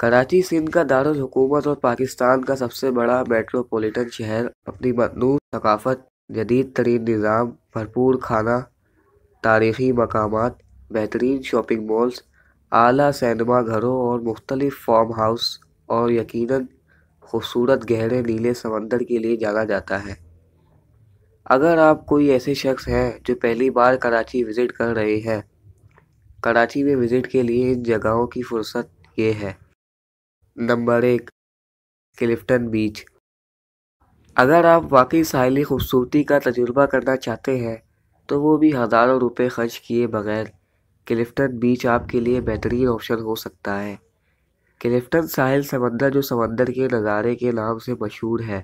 کراچی سندھ کا دارالحکومت اور پاکستان کا سب سے بڑا میٹروپولیٹن شہر اپنی متنوع ثقافت، جدید ترین نظام، بھرپور کھانا، تاریخی مقامات، بہترین شاپنگ مالز، اعلیٰ سینما گھروں اور مختلف فارم ہاؤس اور یقیناً خوبصورت گہرے نیلے سمندر کے لیے جانا جاتا ہے۔ اگر آپ کوئی ایسے شخص ہیں جو پہلی بار کراچی وزٹ کر رہے ہیں، کراچی میں وزٹ کے لیے ان جگہوں کی فہرست یہ ہے۔ نمبر 1، کلفٹن بیچ۔ اگر آپ واقعی ساحلی خوبصورتی کا تجربہ کرنا چاہتے ہیں تو وہ بھی ہزاروں روپے خرچ کیے بغیر کلفٹن بیچ آپ کے لیے بہترین آپشن ہو سکتا ہے۔ کلفٹن ساحل سمندر، جو سمندر کے نظارے کے نام سے مشہور ہے،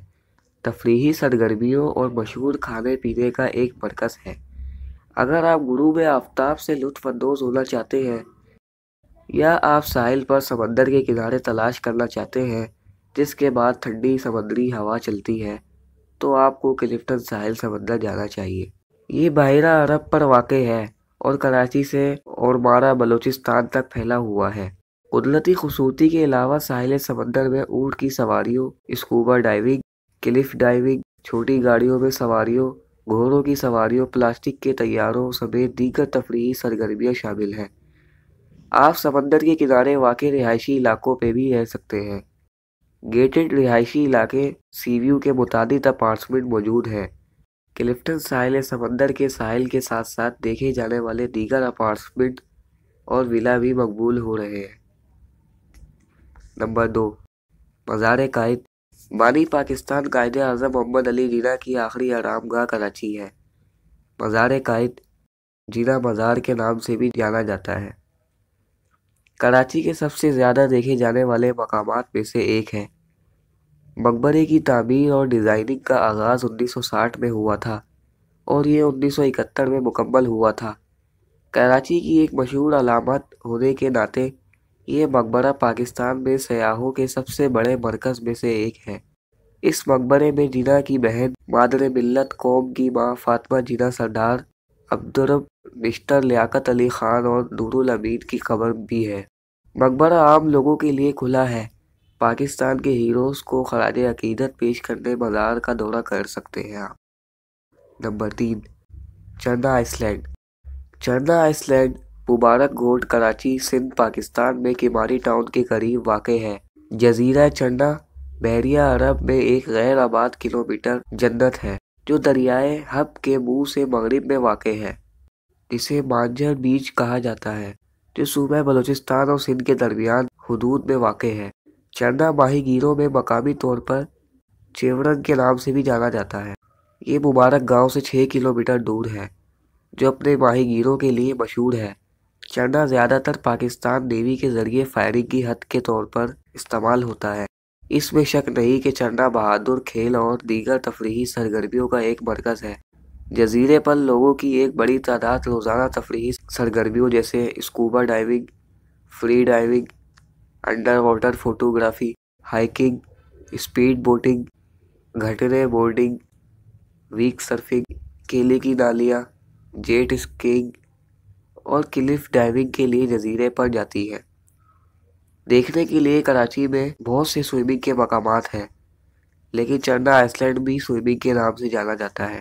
تفریحی سرگرمیوں اور مشہور کھانے پینے کا ایک مرکز ہے۔ اگر آپ غروب آفتاب سے لطف اندوز ہونا چاہتے ہیں یا آپ ساحل پر سمندر کے کنارے تلاش کرنا چاہتے ہیں جس کے بعد ٹھنڈی سمندری ہوا چلتی ہے، تو آپ کو کلفٹن ساحل سمندر جانا چاہیے۔ یہ بحیرہ عرب پر واقع ہے اور کراچی سے اورمارا بلوچستان تک پھیلا ہوا ہے۔ قدرتی خوبصورتی کے علاوہ ساحل سمندر میں اونٹ کی سواریوں، اسکوبا ڈائیونگ، کلف ڈائیونگ، چھوٹی گاڑیوں میں سواریوں، گھوڑوں کی سواریوں، پلاسٹک کے طیاروں سمیت دیگر تفریحی سرگرمیاں شامل ہیں۔ آپ سمندر کے کنارے واقع رہائشی علاقوں پہ بھی رہ سکتے ہیں۔ گیٹڈ رہائشی علاقے سی ویو کے متعدد اپارٹمنٹ موجود ہیں۔ کلفٹن ساحل سمندر کے ساحل کے ساتھ ساتھ دیکھے جانے والے دیگر اپارٹمنٹ اور ولا بھی مقبول ہو رہے ہیں۔ نمبر 2، مزار قائد۔ بانی پاکستان قائد اعظم محمد علی جناح کی آخری آرام گاہ کراچی ہے۔ مزار قائد جناح مزار کے نام سے بھی جانا جاتا ہے۔ کراچی کے سب سے زیادہ دیکھے جانے والے مقامات میں سے ایک ہے۔ مقبرے کی تعمیر اور ڈیزائننگ کا آغاز 1960 میں ہوا تھا اور یہ 1971 میں مکمل ہوا تھا۔ کراچی کی ایک مشہور علامت ہونے کے ناطے یہ مقبرہ پاکستان میں سیاحوں کے سب سے بڑے مرکز میں سے ایک ہے۔ اس مقبرے میں جناح کی بہن، مادر ملت قوم کی ماں فاطمہ جناح، سردار عبدالرب مسٹر لیاقت علی خان اور نور الامین کی قبر بھی ہے۔ مقبرہ عام لوگوں کے لیے کھلا ہے۔ پاکستان کے ہیروز کو خراج عقیدت پیش کرنے مزار کا دورہ کر سکتے ہیں آپ۔ Number 3، چرنا ice land. چرنا ice land مبارک گوٹ کراچی سندھ پاکستان میں کماری ٹاؤن کے قریب واقع ہے۔ جزیرہ چرنا بحیرہ عرب میں ایک غیر آباد کلومیٹر جنت ہے جو دریائے حب کے منہ سے مغرب میں واقع ہے، جسے مانجھر بیچ کہا جاتا ہے، جو صوبہ بلوچستان اور سندھ کے درمیان حدود میں واقع ہے۔ چرنا ماہی گیروں میں مقامی طور پر چیورن کے نام سے بھی جانا جاتا ہے۔ یہ مبارک گاؤں سے 6 کلومیٹر دور ہے، جو اپنے ماہی گیروں کے لیے مشہور ہے۔ چرنا زیادہ تر پاکستان نیوی کے ذریعے فائرنگ کی حد کے طور پر استعمال ہوتا ہے۔ اس میں شک نہیں کہ چرنا بہادر کھیل اور دیگر تفریحی سرگرمیوں کا ایک مرکز ہے۔ جزیرے پر لوگوں کی ایک بڑی تعداد روزانہ تفریحی سرگرمیوں جیسے scuba diving, free diving, under water photography, hiking, speed boating, گھٹنے بورڈنگ، ویک سرفنگ، کیلے کی نالیاں، جیٹ اسکیئنگ اور کلف ڈائیونگ کے لیے جزیرے پر جاتی ہیں۔ دیکھنے کے لیے کراچی میں بہت سے سوئمنگ کے مقامات ہیں، لیکن چرنا آئس لینڈ بھی سوئمنگ کے نام سے جانا جاتا ہے۔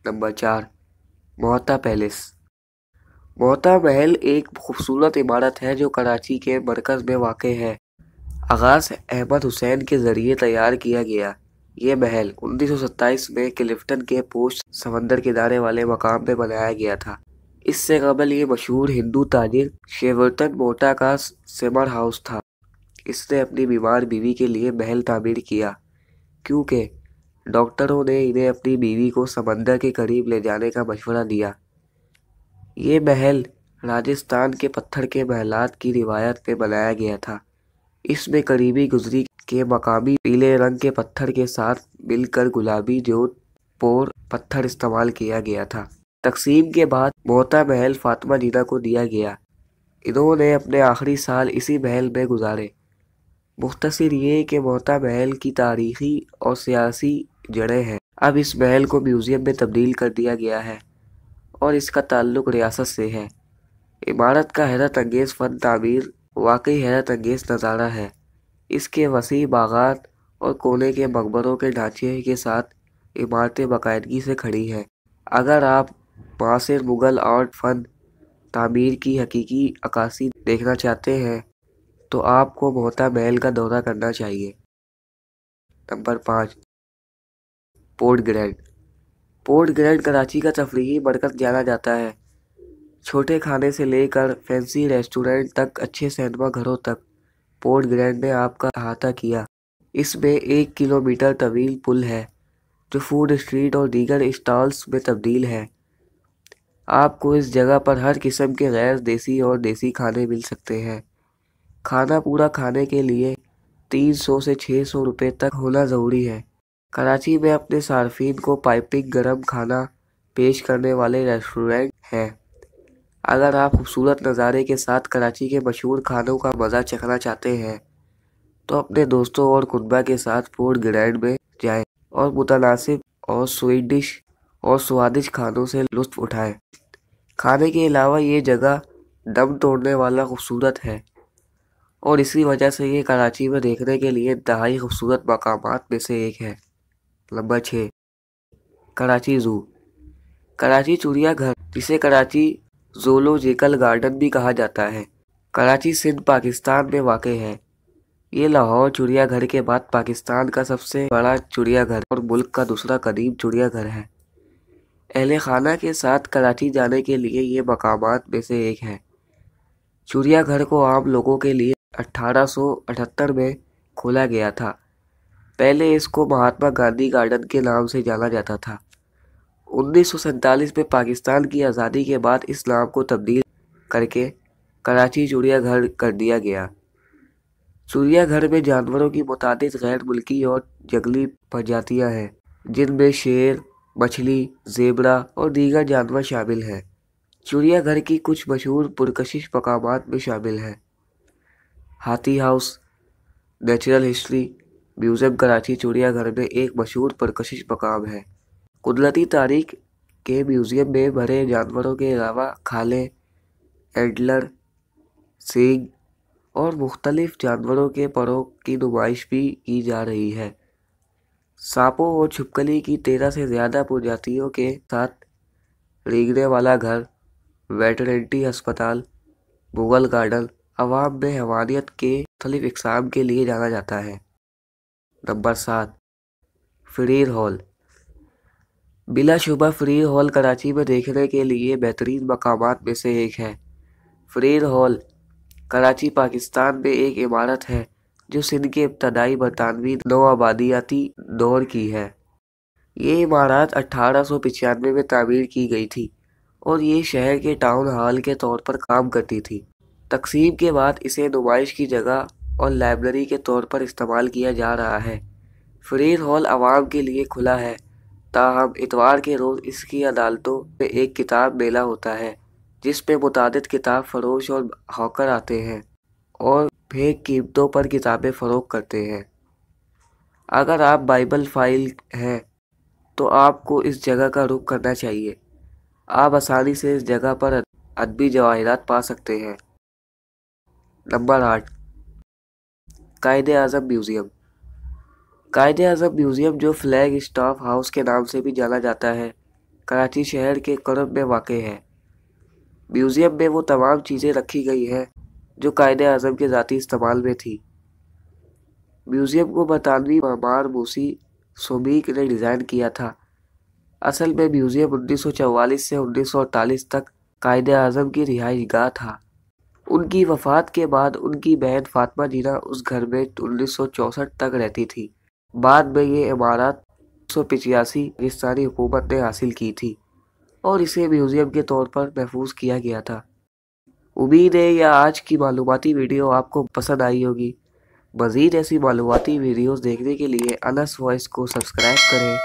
Number 4، محتا palace. محتا محل ایک خوبصورت عمارت ہے جو کراچی کے مرکز میں واقع ہے۔ آغاز احمد حسین کے ذریعے تیار کیا گیا یہ محل 1927 میں کلفٹن کے پوش سمندر کنارے والے مقام پہ بنایا گیا تھا۔ اس سے قبل یہ مشہور ہندو تاجر شیورتن محتا کا سمر ہاؤس تھا۔ اس نے اپنی بیمار بیوی کے لیے محل تعمیر کیا کیونکہ ڈاکٹروں نے انہیں اپنی بیوی کو سمندر کے قریب لے جانے کا مشورہ دیا۔ یہ محل راجستھان کے پتھر کے محلات کی روایت پہ بنایا گیا تھا۔ اس میں قریبی گزری کے مقامی پیلے رنگ کے پتھر کے ساتھ مل کر گلابی جوت پور پتھر استعمال کیا گیا تھا۔ تقسیم کے بعد محتا محل فاطمہ جناح کو دیا گیا۔ انہوں نے اپنے آخری سال اسی محل میں گزارے۔ مختصر یہ کہ محتا محل کی تاریخی اور سیاسی جڑیں ہیں۔ اب اس محل کو میوزیم میں تبدیل کر دیا گیا ہے اور اس کا تعلق ریاست سے ہے۔ عمارت کا حیرت انگیز فن تعمیر واقعی حیرت انگیز نظارہ ہے۔ اس کے وسیع باغات اور کونے کے مقبروں کے ڈھانچے کے ساتھ عمارتیں باقاعدگی سے کھڑی ہیں۔ اگر آپ معاصر مغل آرٹ فن تعمیر کی حقیقی عکاسی دیکھنا چاہتے ہیں تو آپ کو موہتا محل کا دورہ کرنا چاہیے۔ Number 5، port grand. Port grand Karachi کا تفریحی مرکز جانا جاتا ہے۔ چھوٹے کھانے سے لے کر فینسی ریسٹورنٹ تک، اچھے سینما گھروں تک، پورٹ گرینڈ نے آپ کا احاطہ کیا۔ اس میں 1 کلومیٹر طویل پل ہے جو فوڈ اسٹریٹ اور دیگر اسٹالز میں تبدیل ہے۔ آپ کو اس جگہ پر ہر قسم کے غیر دیسی اور دیسی کھانے مل سکتے ہیں۔ کھانا پورا کھانے کے لیے 300 سے 600 روپے تک ہونا ضروری ہے۔ کراچی میں اپنے صارفین کو پائپنگ گرم کھانا پیش کرنے والے ریسٹورنٹ ہیں۔ اگر آپ خوبصورت نظارے کے ساتھ کراچی کے مشہور کھانوں کا مزہ چکھنا چاہتے ہیں تو اپنے دوستوں اور کنبہ کے ساتھ پورٹ گرینڈ میں جائیں اور متناسب اور سویڈش اور سوادج کھانوں سے لطف اٹھائیں۔ کھانے کے علاوہ یہ جگہ دم توڑنے والا خوبصورت ہے اور اسی وجہ سے یہ کراچی میں دیکھنے کے لیے انتہائی خوبصورت مقامات میں سے ایک ہے۔ نمبر 6، کراچی زو۔ کراچی چڑیا گھر، جسے کراچی زولوجیکل گارڈن بھی کہا جاتا ہے، کراچی سندھ پاکستان میں واقع ہے۔ یہ لاہور چڑیا گھر کے بعد پاکستان کا سب سے بڑا چڑیا گھر اور ملک کا دوسرا قدیم چڑیا گھر ہے۔ اہل خانہ کے ساتھ کراچی جانے کے لیے یہ مقامات میں سے ایک ہے۔ چڑیا گھر کو عام لوگوں کے لیے 1878 میں کھولا گیا تھا۔ پہلے اس کو مہاتما گاندھی گارڈن کے نام سے جانا جاتا تھا۔ 1947 میں پاکستان کی آزادی کے بعد اس نام کو تبدیل کر کے کراچی چڑیا گھر کر دیا گیا۔ چڑیا گھر میں جانوروں کی متعدد غیر ملکی اور جنگلی پرجاتیاں ہیں، جن میں شیر، مچھلی، زیبرا اور دیگر جانور شامل ہیں۔ چڑیا گھر کی کچھ مشہور پرکشش مقامات میں شامل ہیں: ہاتھی house natural history museum Karachi چڑیا گھر میں ایک مشہور پرکشش مقام ہے۔ قدرتی تاریخ کے میوزیم میں بڑے جانوروں کے علاوہ کھالیں، اینٹلر، سینگ اور مختلف جانوروں کے پروں کی نمائش بھی کی جا رہی ہے۔ سانپوں اور چھپکلی کی 13 سے زیادہ پرجاتیوں کے ساتھ رینگنے والا گھر، ویٹرنٹی ہسپتال، مغل گارڈن عوام میں حیوانات کے مختلف اقسام کے لیے جانا جاتا ہے۔ Number 7، Frere hall. بلا شبہ فریر ہال کراچی میں دیکھنے کے لیے بہترین مقامات میں سے ایک ہے۔ فریر ہال کراچی پاکستان میں ایک عمارت ہے جو سندھ کے ابتدائی برطانوی نوآبادیاتی دور کی ہے۔ یہ عمارت 1895 میں تعمیر کی گئی تھی اور یہ شہر کے ٹاؤن ہال کے طور پر کام کرتی تھی۔ تقسیم کے بعد اسے نمائش کی جگہ اور لائبریری کے طور پر استعمال کیا جا رہا ہے۔ فریر ہال عوام کے لیے کھلا ہے، تاہم اتوار کے روز اس کی عدالتوں میں ایک کتاب میلہ ہوتا ہے جس میں متعدد کتاب فروش اور ہاکر آتے ہیں اور بھیک قیمتوں پر کتابیں فروخت کرتے ہیں۔ اگر آپ بائبل فائل ہیں تو آپ کو اس جگہ کا رخ کرنا چاہیے۔ آپ آسانی سے اس جگہ پر ادبی جواہرات پا سکتے ہیں۔ Number 8، Quaid Azam museum. Quaid Azam museum, جو فلیگ اسٹاف ہاؤس کے نام سے بھی جانا جاتا ہے، کراچی شہر کے قرب میں واقع ہے۔ میوزیم میں وہ تمام چیزیں رکھی گئی ہیں جو قائد اعظم کے ذاتی استعمال میں تھی۔ میوزیم کو برطانوی معمار موسی سومیک نے ڈیزائن کیا تھا۔ اصل میں میوزیم 1944 سے 1948 تک قائد اعظم کی رہائش گاہ تھا۔ ان کی وفات کے بعد ان کی بہن فاطمہ جینا اس گھر میں 1964 تک رہتی تھی۔ بعد میں یہ عمارت 1985 پاکستانی حکومت نے حاصل کی تھی اور اسے میوزیم کے طور پر محفوظ کیا گیا تھا۔ امید ہے یہ آج کی معلوماتی ویڈیو آپ کو پسند آئی ہوگی۔ مزید ایسی معلوماتی ویڈیوز دیکھنے کے لیے انس وائس کو سبسکرائب کریں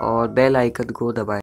اور بیل آئیکن کو دبائیں۔